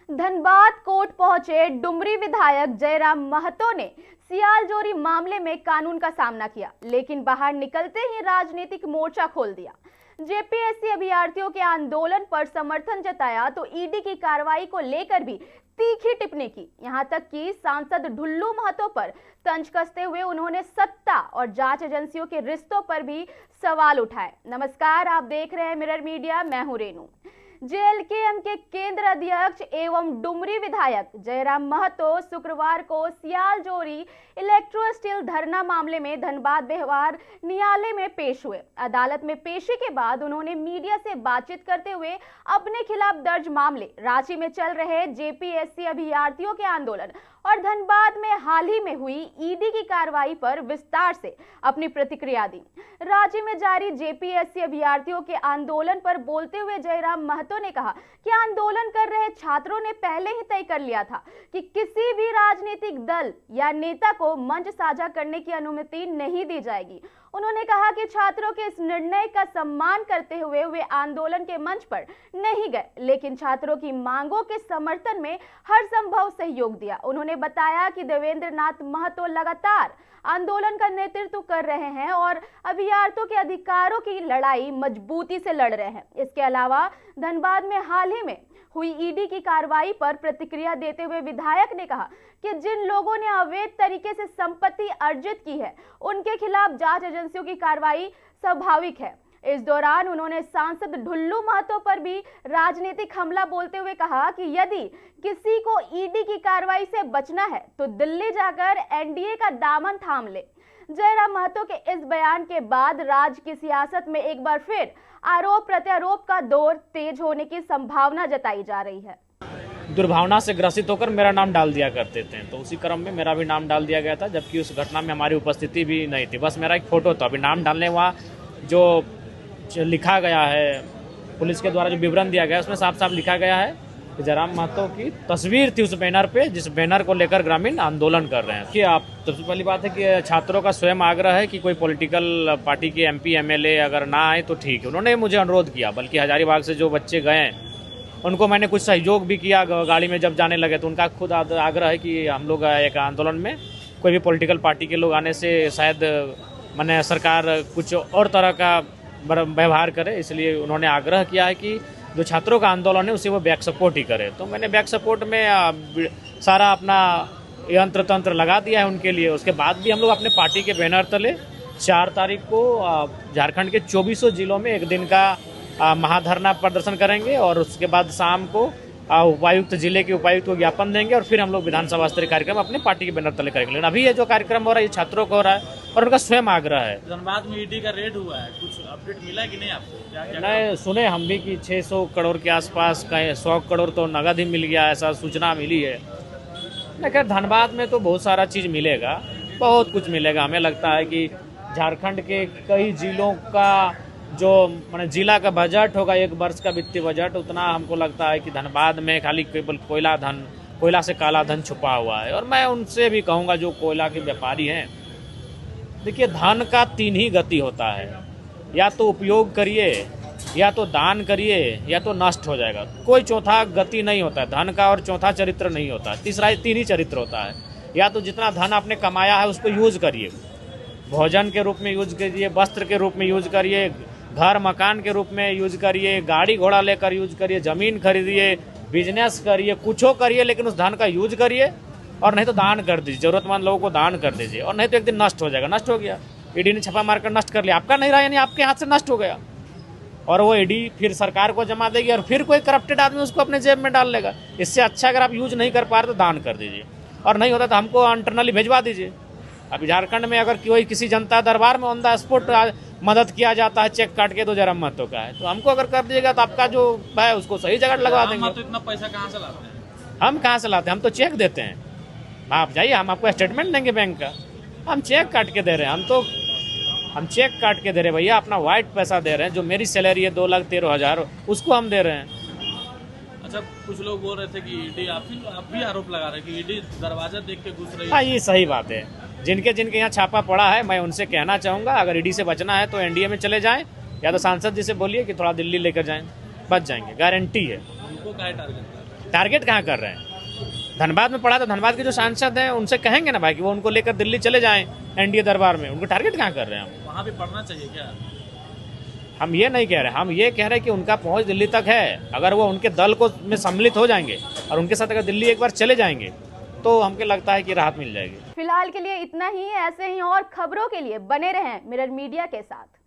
Dhanbad court पहुंचे डुमरी विधायक जयराम महतो ने सियालजोरी मामले में कानून का सामना किया, लेकिन बाहर निकलते ही राजनीतिक मोर्चा खोल दिया। जेपीएससी अभ्यर्थियों के आंदोलन पर समर्थन जताया तो ईडी की कार्रवाई को लेकर भी तीखी टिप्पणी की। यहां तक कि सांसद ढुल्लू महतो पर तंज कसते हुए उन्होंने सत्ता और जांच एजेंसियों के रिश्तों पर भी सवाल उठाए। नमस्कार, आप देख रहे हैं मिरर मीडिया, मैं हूं रेनू। जेएलकेएम के केंद्र अध्यक्ष एवं डुमरी विधायक जयराम महतो शुक्रवार को सियालजोरी इलेक्ट्रो स्टील धरना मामले में धनबाद व्यवहार न्यायालय में पेश हुए। अदालत में पेशी के बाद उन्होंने मीडिया से बातचीत करते हुए अपने खिलाफ दर्ज मामले, रांची में चल रहे जेपीएससी अभ्यर्थियों के आंदोलन और धनबाद में हाल ही में हुई ईडी की कार्रवाई पर विस्तार से अपनी प्रतिक्रिया दी। राज्य में जारी जेपीएससी अभ्यर्थियों के आंदोलन पर बोलते हुए जयराम महतो ने कहा कि आंदोलन कर रहे छात्रों ने पहले ही तय कर लिया था कि किसी भी राजनीतिक दल या नेता को मंच साझा करने की अनुमति नहीं दी जाएगी। उन्होंने कहा कि छात्रों के इस निर्णय का सम्मान करते हुए वे आंदोलन के मंच पर नहीं गए, लेकिन छात्रों की मांगों के समर्थन में हर संभव सहयोग दिया। उन्होंने बताया कि देवेंद्र नाथ महतो लगातार आंदोलन का नेतृत्व कर रहे हैं और अभ्यर्थियों के अधिकारों की लड़ाई मजबूती से लड़ रहे हैं। इसके अलावा धनबाद में हाल ही में हुई ईडी की कार्रवाई पर प्रतिक्रिया देते हुए विधायक ने कहा कि जिन लोगों ने अवैध तरीके से संपत्ति अर्जित की है, उनके खिलाफ जांच एजेंसियों की कार्रवाई स्वाभाविक है। इस दौरान उन्होंने सांसद ढुल्लू महतो पर भी राजनीतिक हमला बोलते हुए कहा कि यदि किसी को ईडी की कार्रवाई से बचना है तो दिल्ली जाकर एनडीए का दामन थाम ले। जयराम महतो के इस बयान के बाद राज्य की सियासत में एक बार फिर आरोप प्रत्यारोप का दौर तेज होने की संभावना जताई जा रही है। दुर्भावना से ग्रसित होकर मेरा नाम डाल दिया करते थे, तो उसी क्रम में मेरा भी नाम डाल दिया गया था, जबकि उस घटना में हमारी उपस्थिति भी नहीं थी। बस मेरा एक फोटो था। अभी नाम डालने वहाँ जो लिखा गया है, पुलिस के द्वारा जो विवरण दिया गया, उसमें साफ साफ लिखा गया है कि जयराम महतो की तस्वीर थी उस बैनर पे, जिस बैनर को लेकर ग्रामीण आंदोलन कर रहे हैं। कि आप सबसे पहली बात है कि छात्रों का स्वयं आग्रह है कि कोई पॉलिटिकल पार्टी के एमपी एमएलए अगर ना आए तो ठीक है। उन्होंने मुझे अनुरोध किया, बल्कि हजारीबाग से जो बच्चे गए उनको मैंने कुछ सहयोग भी किया। गाड़ी में जब जाने लगे तो उनका खुद आग्रह है कि हम लोग एक आंदोलन में कोई भी पॉलिटिकल पार्टी के लोग आने से शायद मैंने सरकार कुछ और तरह का व्यवहार करे, इसलिए उन्होंने आग्रह किया है कि जो छात्रों का आंदोलन है उसे वो बैक सपोर्ट ही करे। तो मैंने बैक सपोर्ट में सारा अपना यंत्र तंत्र लगा दिया है उनके लिए। उसके बाद भी हम लोग अपने पार्टी के बैनर तले 4 तारीख को झारखंड के 24 जिलों में एक दिन का महाधरना प्रदर्शन करेंगे और उसके बाद शाम को उपायुक्त जिले के उपायुक्त को ज्ञापन देंगे और फिर हम लोग विधानसभा स्तरीय कार्यक्रम अपने पार्टी के बैनर तले करेंगे। लेकिन अभी ये जो कार्यक्रम हो रहा है ये छात्रों को हो रहा है और उनका स्वयं आग्रह है। धनबाद में ईडी का रेड हुआ है, कुछ अपडेट मिला है कि नहीं आपको? नहीं, सुने हम भी कि 600 करोड़ के आसपास का 100 करोड़ तो नगद ही मिल गया, ऐसा सूचना मिली है। लेकिन धनबाद में तो बहुत सारा चीज़ मिलेगा, बहुत कुछ मिलेगा। हमें लगता है कि झारखंड के कई जिलों का जो मैंने जिला का बजट होगा, एक वर्ष का वित्तीय बजट, उतना हमको लगता है कि धनबाद में खाली केवल कोयला से काला धन छुपा हुआ है। और मैं उनसे भी कहूँगा जो कोयला के व्यापारी हैं, देखिए धन का 3 ही गति होता है, या तो उपयोग करिए, या तो दान करिए, या तो नष्ट हो जाएगा। कोई चौथा गति नहीं होता है धन का, और चौथा चरित्र नहीं होता है। तीसरा 3 ही चरित्र होता है। या तो जितना धन आपने कमाया है उसको यूज करिए, भोजन के रूप में यूज करिए, वस्त्र के रूप में यूज करिए, घर मकान के रूप में यूज करिए, गाड़ी घोड़ा लेकर यूज करिए, जमीन खरीदिए, बिजनेस करिए, कुछो करिए, लेकिन उस धन का यूज करिए। और नहीं तो दान कर दीजिए, जरूरतमंद लोगों को दान कर दीजिए। और नहीं तो एक दिन नष्ट हो जाएगा। नष्ट हो गया, ईडी ने छापा मारकर नष्ट कर लिया, आपका नहीं रहा, यानी आपके हाथ से नष्ट हो गया। और वो ईडी फिर सरकार को जमा देगी और फिर कोई करप्टेड आदमी उसको अपने जेब में डाल लेगा। इससे अच्छा अगर आप यूज नहीं कर पा रहे तो दान कर दीजिए, और नहीं होता तो हमको इंटरनली भिजवा दीजिए। अभी झारखंड में अगर कोई किसी जनता दरबार में ऑन द स्पॉट मदद किया जाता है, चेक काट के, तो जयराम महतो का है, तो हमको अगर कर दीजिएगा तो आपका जो है उसको सही जगह लगवा देंगे। तो इतना पैसा कहाँ से लाते हैं? हम कहाँ से लाते हैं? हम तो चेक देते हैं। आप जाइए, हम आपको स्टेटमेंट देंगे बैंक का, हम चेक काट के दे रहे हैं। हम चेक काट के दे रहे हैं भैया, अपना वाइट पैसा दे रहे हैं। जो मेरी सैलरी है 2,13,000 उसको हम दे रहे हैं। अच्छा, कुछ लोग बोल रहे थे कि ईडी, आप भी आरोप लगा रहे हैं कि ईडी दरवाजा देख के घुस रही है। हाँ, ये सही बात है। जिनके यहाँ छापा पड़ा है, मैं उनसे कहना चाहूँगा अगर ईडी से बचना है तो एनडीए में चले जाएं, या तो सांसद जी से बोलिए कि थोड़ा दिल्ली लेकर जाएं, बच जाएंगे, गारंटी है। उनको क्या टारगेट? टारगेट कहाँ कर रहे हैं? धनबाद में पड़ा तो धनबाद के जो सांसद हैं उनसे कहेंगे ना भाई कि वो उनको लेकर दिल्ली चले जाएं एनडीए दरबार में। उनको टारगेट कहाँ कर रहे हैं हम? वहाँ भी पढ़ना चाहिए क्या? हम ये नहीं कह रहे, हम ये कह रहे हैं कि उनका पहुंच दिल्ली तक है। अगर वो उनके दल को में सम्मिलित हो जाएंगे और उनके साथ अगर दिल्ली एक बार चले जाएंगे तो हमको लगता है कि राहत मिल जाएगी। फिलहाल के लिए इतना ही। ऐसे ही और खबरों के लिए बने रहें मिरर मीडिया के साथ।